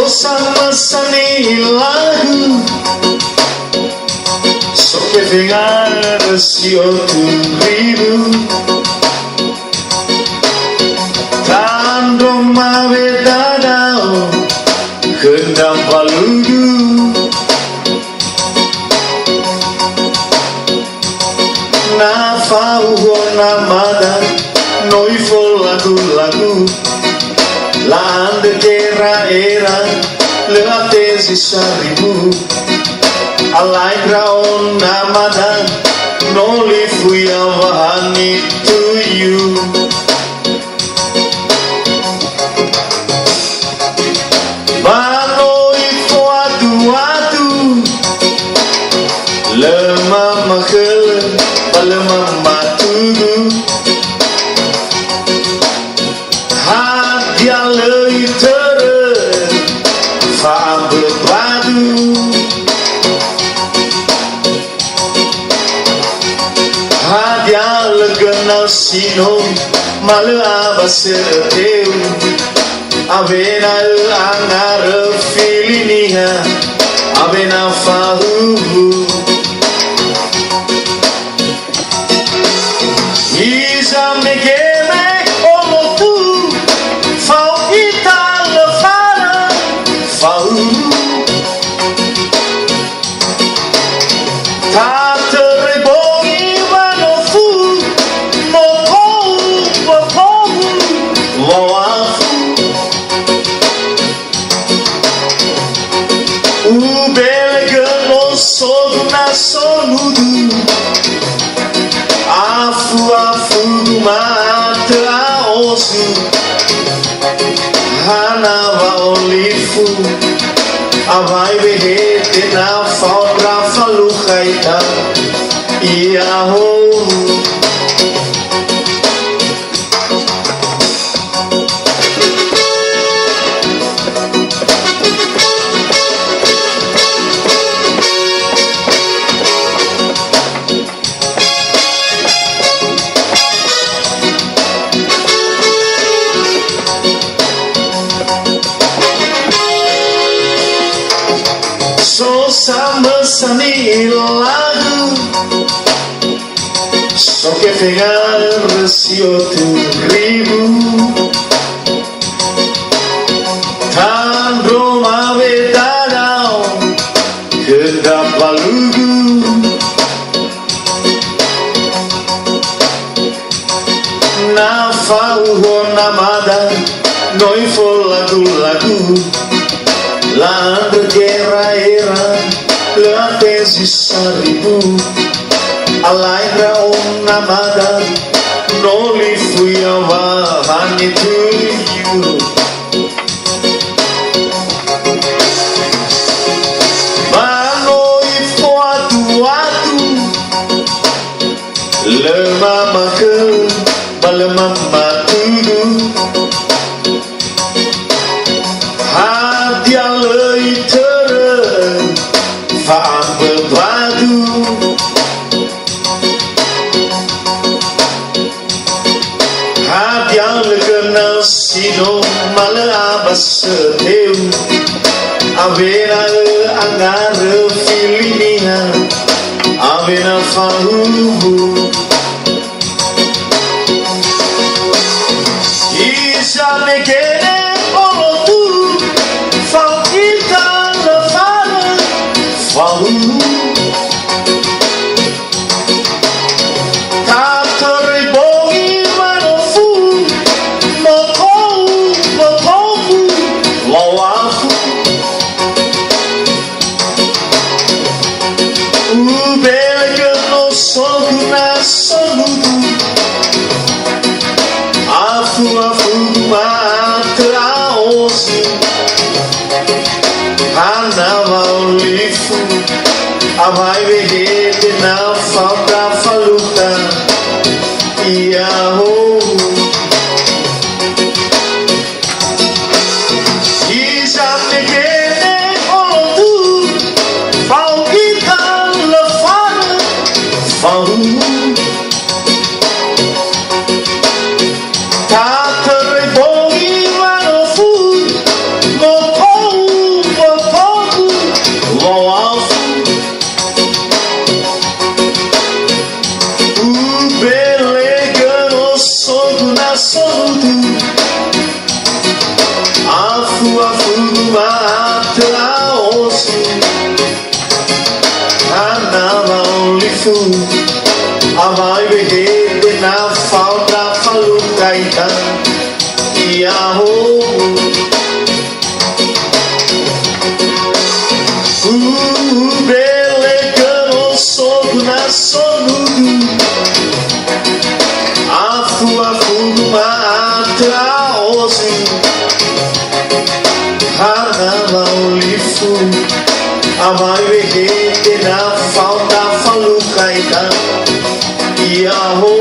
Sama-sama lagu so que venga si tu ribu tando mavedadao kendam paludu na fau na mada noi fo lagu la ande terra era le attesi s'arrivu allegra onna mada non li fui avanti to you ma noi fo adu le mama khel le mama tudu hadia le sino malaba serteu avena anar filinia avena fahu isa me geme como tu fau itala fara fahu soludo afu mata osu Harita Olifu avai behete na faura falukaita iaho sama-sama lagu so que pegar si tu ribu tan roma vedadao que da palugu na fau na mada noi fo lagu la guerra era la tesi s'arrivu allegra una mada non li fui avanti to you ma noi fo atu le mama ke le mama tudu hadia sino malaba seteu avena angar filinia avena fahu isa me quede como tu falta la fara fahu Harita Olifu avai behete na falta faluta iaho isa me quede como tu falta la fara fahu Tata rebongi mano fu no sonudu Afu mata osu Anala Olifu Amai behede na falta falukaitan Iaho Belegano sono na sonudu Afu mata osu Harita Olifu Amai behede na falta falukaitan Iaho